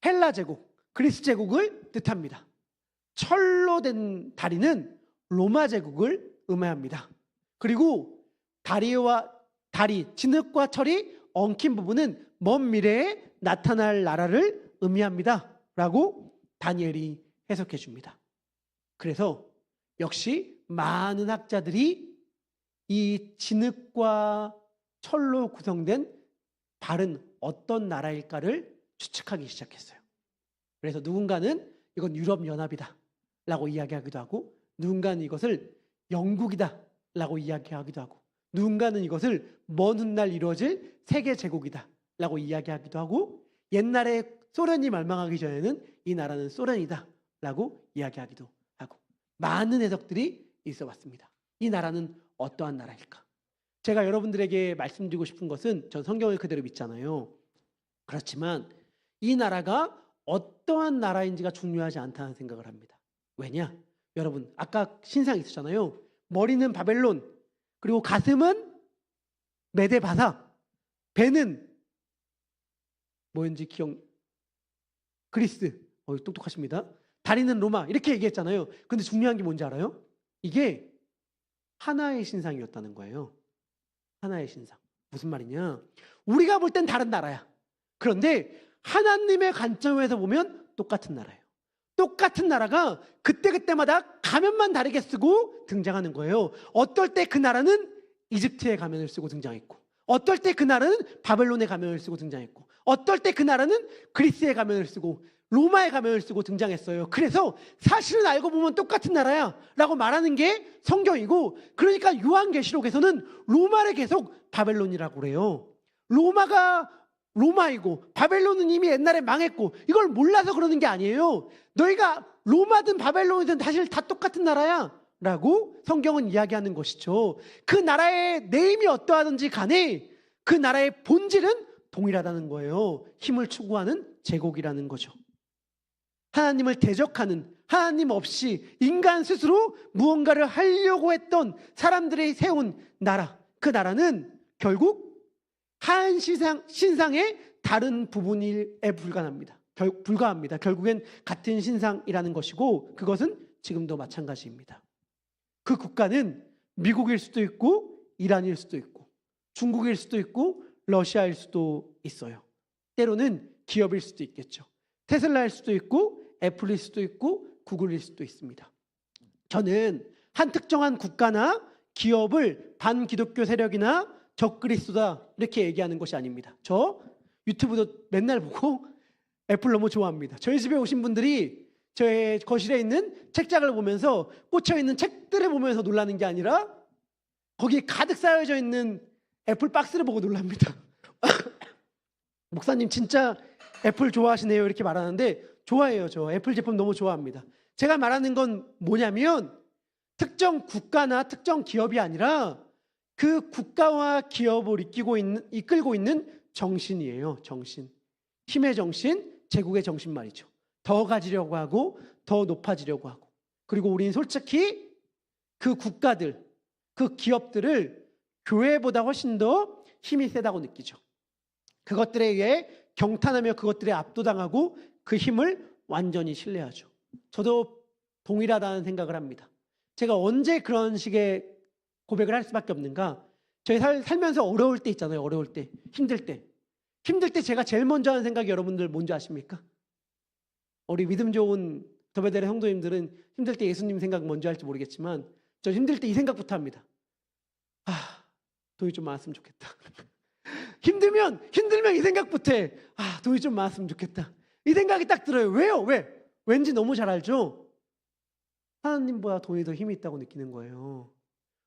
헬라 제국, 그리스 제국을 뜻합니다. 철로 된 다리는 로마 제국을 의미합니다. 그리고 다리, 진흙과 철이 엉킨 부분은 먼 미래에 나타날 나라를 의미합니다. 라고 다니엘이 해석해 줍니다. 그래서 역시 많은 학자들이 이 진흙과 철로 구성된 발은 어떤 나라일까를 추측하기 시작했어요. 그래서 누군가는 이건 유럽연합이다 라고 이야기하기도 하고, 누군가는 이것을 영국이다 라고 이야기하기도 하고, 누군가는 이것을 먼 훗날 이루어질 세계 제국이다 라고 이야기하기도 하고, 옛날에 소련이 멸망하기 전에는 이 나라는 소련이다 라고 이야기하기도 하고, 많은 해석들이 있어 왔습니다. 이 나라는 어떠한 나라일까? 제가 여러분들에게 말씀드리고 싶은 것은, 전 성경을 그대로 믿잖아요. 그렇지만 이 나라가 어떠한 나라인지가 중요하지 않다는 생각을 합니다. 왜냐? 여러분, 아까 신상 있었잖아요. 머리는 바벨론, 그리고 가슴은 메데바사, 배는 뭐였는지 그리스. 똑똑하십니다. 다리는 로마, 이렇게 얘기했잖아요. 근데 중요한 게 뭔지 알아요? 이게 하나의 신상이었다는 거예요. 하나의 신상. 무슨 말이냐? 우리가 볼 땐 다른 나라야. 그런데 하나님의 관점에서 보면 똑같은 나라예요. 똑같은 나라가 그때그때마다 가면만 다르게 쓰고 등장하는 거예요. 어떨 때 그 나라는 이집트의 가면을 쓰고 등장했고, 어떨 때 그 나라는 바벨론의 가면을 쓰고 등장했고, 어떨 때 그 나라는 그리스의 가면을 쓰고 로마의 가면을 쓰고 등장했어요. 그래서 사실은 알고 보면 똑같은 나라야 라고 말하는 게 성경이고, 그러니까 요한계시록에서는 로마를 계속 바벨론이라고 그래요. 로마가 로마이고 바벨론은 이미 옛날에 망했고, 이걸 몰라서 그러는 게 아니에요. 너희가 로마든 바벨론이든 사실 다 똑같은 나라야 라고 성경은 이야기하는 것이죠. 그 나라의 네임이 어떠하든지 간에 그 나라의 본질은 동일하다는 거예요. 힘을 추구하는 제국이라는 거죠. 하나님을 대적하는, 하나님 없이 인간 스스로 무언가를 하려고 했던 사람들이 세운 나라, 그 나라는 결국 한 신상의 다른 부분에 불과합니다. 결국엔 같은 신상이라는 것이고, 그것은 지금도 마찬가지입니다. 그 국가는 미국일 수도 있고, 이란일 수도 있고, 중국일 수도 있고, 러시아일 수도 있어요. 때로는 기업일 수도 있겠죠. 테슬라일 수도 있고, 애플일 수도 있고, 구글일 수도 있습니다. 저는 한 특정한 국가나 기업을 반기독교 세력이나 적그리스도다 이렇게 얘기하는 것이 아닙니다. 저 유튜브도 맨날 보고 애플 너무 좋아합니다. 저희 집에 오신 분들이 저의 거실에 있는 책장을 보면서, 꽂혀 있는 책들을 보면서 놀라는 게 아니라 거기에 가득 쌓여져 있는 애플 박스를 보고 놀랍니다. 목사님 진짜 애플 좋아하시네요 이렇게 말하는데, 좋아해요. 저 애플 제품 너무 좋아합니다. 제가 말하는 건 뭐냐면, 특정 국가나 특정 기업이 아니라 그 국가와 기업을 이끌고 있는 정신이에요. 정신. 힘의 정신, 제국의 정신 말이죠. 더 가지려고 하고 더 높아지려고 하고, 그리고 우리는 솔직히 그 국가들, 그 기업들을 교회보다 훨씬 더 힘이 세다고 느끼죠. 그것들에 의해 경탄하며 그것들에 압도당하고 그 힘을 완전히 신뢰하죠. 저도 동일하다는 생각을 합니다. 제가 언제 그런 식의 고백을 할 수밖에 없는가? 저희 살면서 어려울 때 있잖아요. 어려울 때, 힘들 때 제가 제일 먼저 하는 생각이 여러분들 뭔지 아십니까? 우리 믿음 좋은 더베델의 성도님들은 힘들 때 예수님 생각 먼저 할지 모르겠지만, 저 힘들 때 이 생각부터 합니다. 돈이 좀 많았으면 좋겠다. 힘들면 이 생각부터 해. 돈이 좀 많았으면 좋겠다. 이 생각이 딱 들어요. 왜요? 왠지 너무 잘 알죠? 하나님보다 돈이 더 힘이 있다고 느끼는 거예요.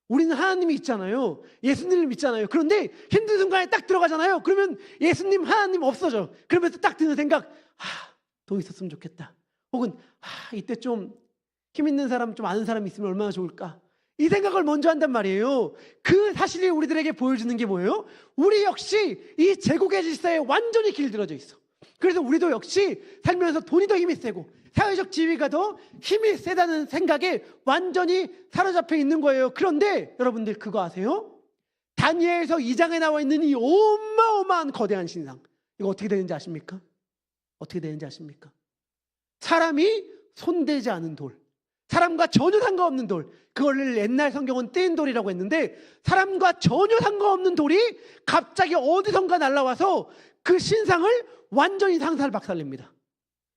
우리는 하나님이 있잖아요. 예수님을 믿잖아요. 그런데 힘든 순간에 딱 들어가잖아요. 그러면 예수님, 하나님 없어져. 그러면서 딱 드는 생각, 돈 있었으면 좋겠다. 혹은 이때 좀 힘 있는 사람, 좀 아는 사람이 있으면 얼마나 좋을까. 이 생각을 먼저 한단 말이에요. 그 사실이 우리들에게 보여주는 게 뭐예요? 우리 역시 이 제국의 질서에 완전히 길들어져 있어. 그래서 우리도 역시 살면서 돈이 더 힘이 세고 사회적 지위가 더 힘이 세다는 생각에 완전히 사로잡혀 있는 거예요. 그런데 여러분들 그거 아세요? 다니엘서 2장에 나와 있는 이 어마어마한 거대한 신상, 이거 어떻게 되는지 아십니까? 어떻게 되는지 아십니까? 사람이 손대지 않은 돌, 사람과 전혀 상관없는 돌, 그걸 옛날 성경은 떼인 돌이라고 했는데 사람과 전혀 상관없는 돌이 갑자기 어디선가 날라와서 그 신상을 완전히 상살박살냅니다.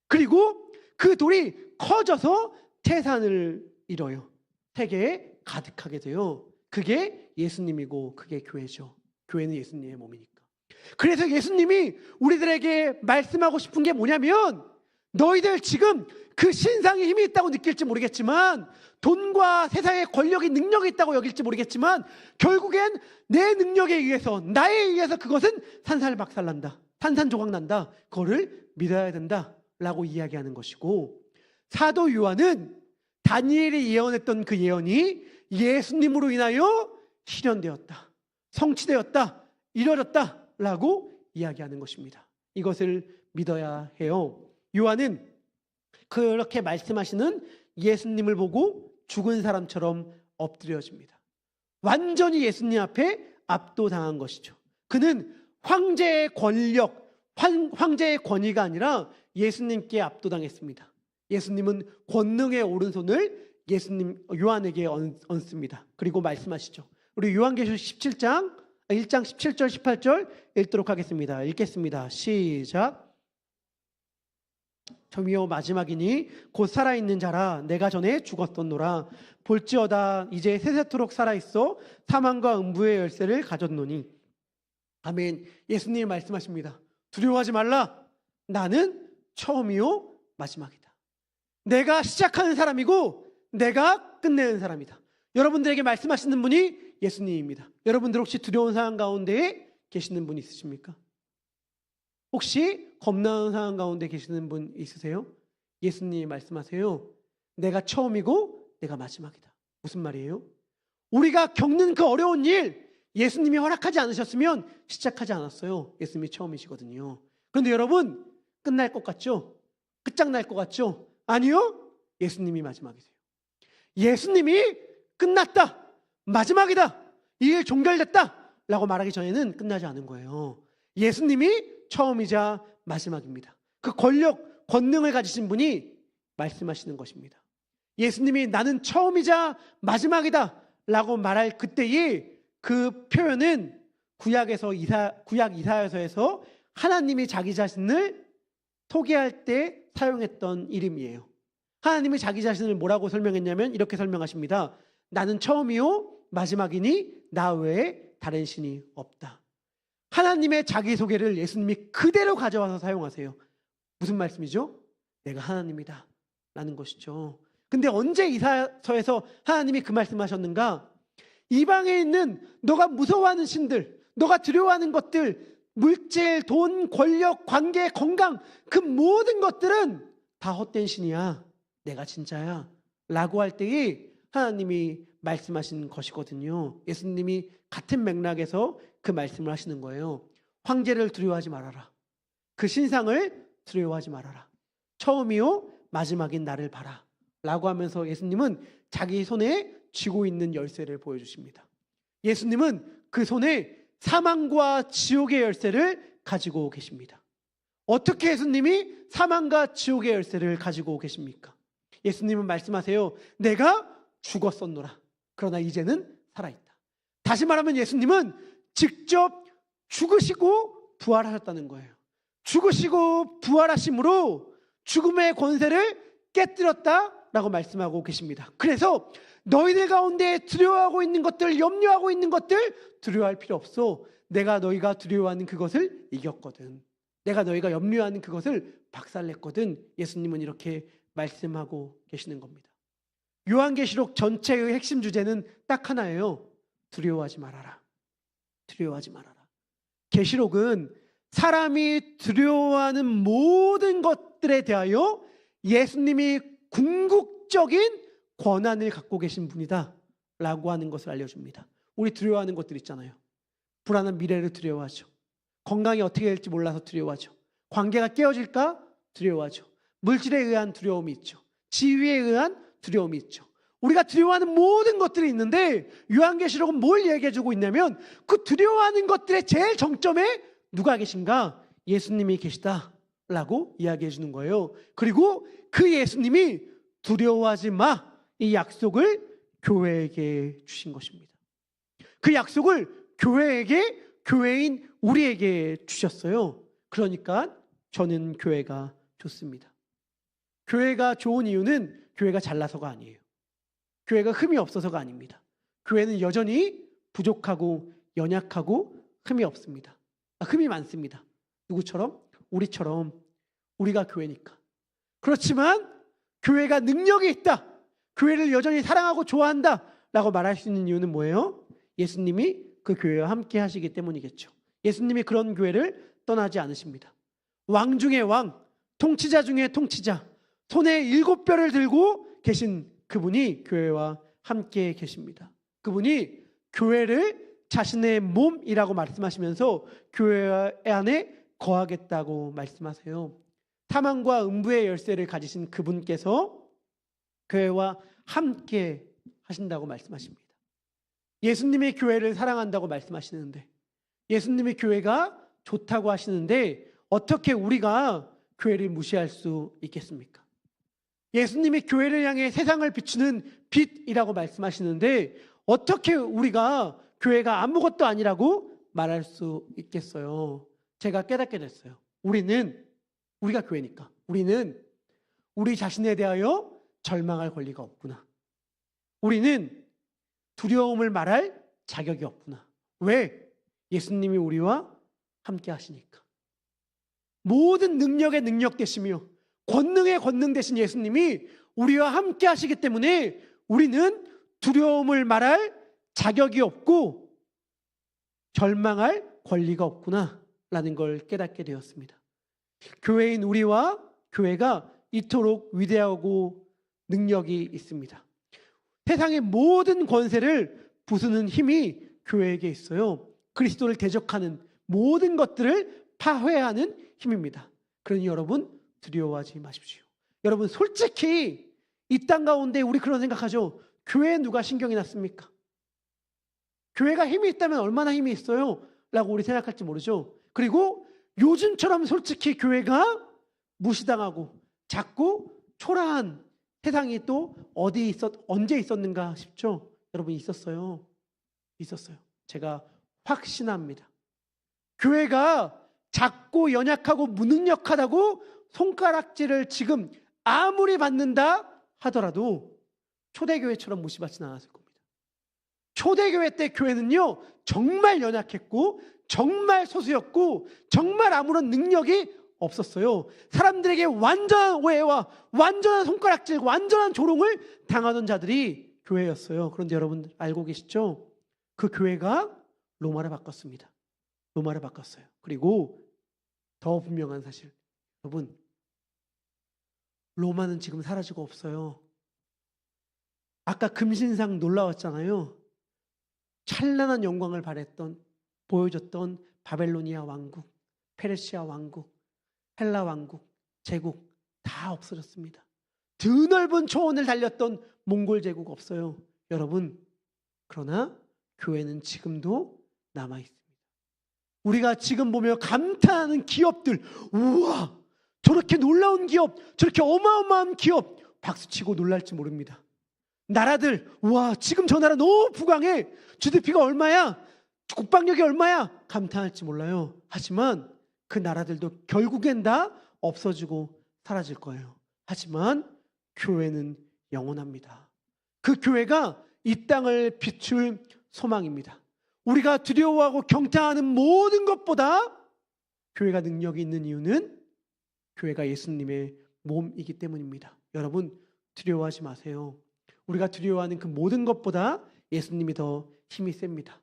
그리고 그 돌이 커져서 태산을 이뤄요. 세계에 가득하게 돼요. 그게 예수님이고 그게 교회죠. 교회는 예수님의 몸이니까. 그래서 예수님이 우리들에게 말씀하고 싶은 게 뭐냐면, 너희들 지금 그 신상에 힘이 있다고 느낄지 모르겠지만, 돈과 세상의 권력이 능력이 있다고 여길지 모르겠지만, 결국엔 내 능력에 의해서, 나에 의해서 그것은 산살박살난다, 산산조각난다. 그거를 믿어야 된다 라고 이야기하는 것이고, 사도 요한은 다니엘이 예언했던 그 예언이 예수님으로 인하여 실현되었다, 성취되었다, 이루어졌다 라고 이야기하는 것입니다. 이것을 믿어야 해요. 요한은 그렇게 말씀하시는 예수님을 보고 죽은 사람처럼 엎드려집니다. 완전히 예수님 앞에 압도당한 것이죠. 그는 황제의 권력, 황제의 권위가 아니라 예수님께 압도당했습니다. 예수님은 권능의 오른손을 요한에게 얹습니다. 그리고 말씀하시죠. 우리 요한계시록 1장 17절 18절 읽도록 하겠습니다. 읽겠습니다. 시작. 저미여 마지막이니 곧 살아있는 자라, 내가 전에 죽었었노라. 볼지어다 이제 세세토록 살아있어 사망과 음부의 열쇠를 가졌노니. 아멘. 예수님이 말씀하십니다. 두려워하지 말라. 나는 처음이요 마지막이다. 내가 시작하는 사람이고 내가 끝내는 사람이다. 여러분들에게 말씀하시는 분이 예수님입니다. 여러분들 혹시 두려운 상황 가운데에 계시는 분 있으십니까? 혹시 겁나는 상황 가운데 계시는 분 있으세요? 예수님이 말씀하세요. 내가 처음이고 내가 마지막이다. 무슨 말이에요? 우리가 겪는 그 어려운 일, 예수님이 허락하지 않으셨으면 시작하지 않았어요. 예수님이 처음이시거든요. 그런데 여러분, 끝날 것 같죠? 끝장날 것 같죠? 아니요. 예수님이 마지막이세요. 예수님이 끝났다, 마지막이다, 이 일 종결됐다 라고 말하기 전에는 끝나지 않은 거예요. 예수님이 처음이자 마지막입니다. 그 권력, 권능을 가지신 분이 말씀하시는 것입니다. 예수님이 나는 처음이자 마지막이다 라고 말할 그때의 그 표현은 구약 이사야서에서 하나님이 자기 자신을 소개할 때 사용했던 이름이에요. 하나님이 자기 자신을 뭐라고 설명했냐면 이렇게 설명하십니다. 나는 처음이요 마지막이니 나 외에 다른 신이 없다. 하나님의 자기소개를 예수님이 그대로 가져와서 사용하세요. 무슨 말씀이죠? 내가 하나님이다 라는 것이죠. 근데 언제 이사야서에서 하나님이 그 말씀하셨는가? 이방에 있는 너가 무서워하는 신들, 너가 두려워하는 것들, 물질, 돈, 권력, 관계, 건강, 그 모든 것들은 다 헛된 신이야. 내가 진짜야 라고 할 때에 하나님이 말씀하신 것이거든요. 예수님이 같은 맥락에서 그 말씀을 하시는 거예요. 황제를 두려워하지 말아라. 그 신상을 두려워하지 말아라. 처음이요 마지막인 나를 봐라 라고 하면서 예수님은 자기 손에 쥐고 있는 열쇠를 보여주십니다. 예수님은 그 손에 사망과 지옥의 열쇠를 가지고 계십니다. 어떻게 예수님이 사망과 지옥의 열쇠를 가지고 계십니까? 예수님은 말씀하세요. 내가 죽었었노라. 그러나 이제는 살아있다. 다시 말하면 예수님은 직접 죽으시고 부활하셨다는 거예요. 죽으시고 부활하심으로 죽음의 권세를 깨뜨렸다라고 말씀하고 계십니다. 그래서 너희들 가운데 두려워하고 있는 것들, 염려하고 있는 것들 두려워할 필요 없어. 내가 너희가 두려워하는 그것을 이겼거든. 내가 너희가 염려하는 그것을 박살냈거든. 예수님은 이렇게 말씀하고 계시는 겁니다. 요한계시록 전체의 핵심 주제는 딱 하나예요. 두려워하지 말아라. 두려워하지 말아라. 계시록은 사람이 두려워하는 모든 것들에 대하여 예수님이 궁극적인 권한을 갖고 계신 분이다 라고 하는 것을 알려줍니다. 우리 두려워하는 것들 있잖아요. 불안한 미래를 두려워하죠. 건강이 어떻게 될지 몰라서 두려워하죠. 관계가 깨어질까 두려워하죠. 물질에 의한 두려움이 있죠. 지위에 의한 두려움이 있죠. 우리가 두려워하는 모든 것들이 있는데 요한계시록은 뭘 얘기해주고 있냐면 그 두려워하는 것들의 제일 정점에 누가 계신가? 예수님이 계시다 라고 이야기해 주는 거예요. 그리고 그 예수님이 두려워하지 마, 이 약속을 교회에게 주신 것입니다. 그 약속을 교회에게, 교회인 우리에게 주셨어요. 그러니까 저는 교회가 좋습니다. 교회가 좋은 이유는 교회가 잘나서가 아니에요. 교회가 흠이 없어서가 아닙니다. 교회는 여전히 부족하고 연약하고 흠이 없습니다. 흠이 많습니다. 누구처럼? 우리처럼. 우리가 교회니까. 그렇지만 교회가 능력이 있다, 교회를 여전히 사랑하고 좋아한다 라고 말할 수 있는 이유는 뭐예요? 예수님이 그 교회와 함께 하시기 때문이겠죠. 예수님이 그런 교회를 떠나지 않으십니다. 왕 중의 왕, 통치자 중의 통치자, 손에 7뼈를 들고 계신 그분이 교회와 함께 계십니다. 그분이 교회를 자신의 몸이라고 말씀하시면서 교회 안에 거하겠다고 말씀하세요. 사망과 음부의 열쇠를 가지신 그분께서 교회와 함께 하신다고 말씀하십니다. 예수님이 교회를 사랑한다고 말씀하시는데, 예수님이 교회가 좋다고 하시는데 어떻게 우리가 교회를 무시할 수 있겠습니까? 예수님이 교회를 향해 세상을 비추는 빛이라고 말씀하시는데 어떻게 우리가 교회가 아무것도 아니라고 말할 수 있겠어요? 제가 깨닫게 됐어요. 우리가 교회니까 우리는 우리 자신에 대하여 절망할 권리가 없구나. 우리는 두려움을 말할 자격이 없구나. 왜? 예수님이 우리와 함께 하시니까. 모든 능력의 능력 되시며 권능의 권능 되신 예수님이 우리와 함께 하시기 때문에 우리는 두려움을 말할 자격이 없고 절망할 권리가 없구나 라는 걸 깨닫게 되었습니다. 교회인 우리와 교회가 이토록 위대하고 능력이 있습니다. 세상의 모든 권세를 부수는 힘이 교회에게 있어요. 그리스도를 대적하는 모든 것들을 파괴하는 힘입니다. 그러니 여러분 두려워하지 마십시오. 여러분 솔직히 이 땅 가운데 우리 그런 생각하죠. 교회에 누가 신경이 났습니까? 교회가 힘이 있다면 얼마나 힘이 있어요? 라고 우리 생각할지 모르죠. 그리고 요즘처럼 솔직히 교회가 무시당하고 작고 초라한 세상이 또 언제 있었는가 싶죠? 여러분 있었어요. 제가 확신합니다. 교회가 작고 연약하고 무능력하다고 손가락질을 지금 아무리 받는다 하더라도 초대교회처럼 무시받지는 않았을 겁니다. 초대교회 때 교회는요 정말 연약했고 정말 소수였고 정말 아무런 능력이 없었어요. 사람들에게 완전한 오해와 완전한 손가락질, 완전한 조롱을 당하던 자들이 교회였어요. 그런데 여러분 알고 계시죠? 그 교회가 로마를 바꿨습니다. 로마를 바꿨어요. 그리고 더 분명한 사실, 여러분 로마는 지금 사라지고 없어요. 아까 금신상 놀라웠잖아요. 찬란한 영광을 보여줬던 바벨로니아 왕국, 페르시아 왕국, 헬라 왕국, 제국 다 없어졌습니다. 드넓은 초원을 달렸던 몽골 제국 없어요. 여러분, 그러나 교회는 지금도 남아있습니다. 우리가 지금 보며 감탄하는 기업들, 우와, 저렇게 놀라운 기업, 저렇게 어마어마한 기업, 박수치고 놀랄지 모릅니다. 나라들, 우와, 지금 저 나라 너무 부강해, GDP가 얼마야, 국방력이 얼마야, 감탄할지 몰라요. 하지만 그 나라들도 결국엔 다 없어지고 사라질 거예요. 하지만 교회는 영원합니다. 그 교회가 이 땅을 비출 소망입니다. 우리가 두려워하고 경탄하는 모든 것보다 교회가 능력이 있는 이유는 교회가 예수님의 몸이기 때문입니다. 여러분 두려워하지 마세요. 우리가 두려워하는 그 모든 것보다 예수님이 더 힘이 셉니다.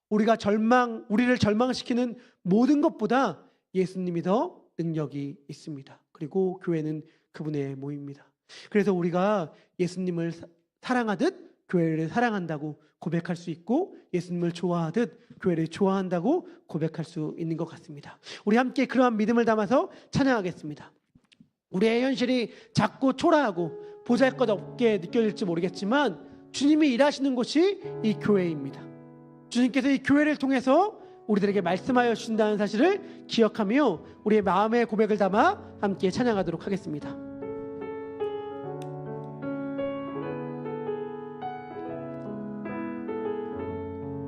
우리를 절망시키는 모든 것보다 예수님이 더 능력이 있습니다. 그리고 교회는 그분의 몸입니다. 그래서 우리가 예수님을 사랑하듯 교회를 사랑한다고 고백할 수 있고 예수님을 좋아하듯 교회를 좋아한다고 고백할 수 있는 것 같습니다. 우리 함께 그러한 믿음을 담아서 찬양하겠습니다. 우리의 현실이 작고 초라하고 보잘것없게 느껴질지 모르겠지만 주님이 일하시는 곳이 이 교회입니다. 주님께서 이 교회를 통해서 우리들에게 말씀하여 주신다는 사실을 기억하며 우리의 마음의 고백을 담아 함께 찬양하도록 하겠습니다.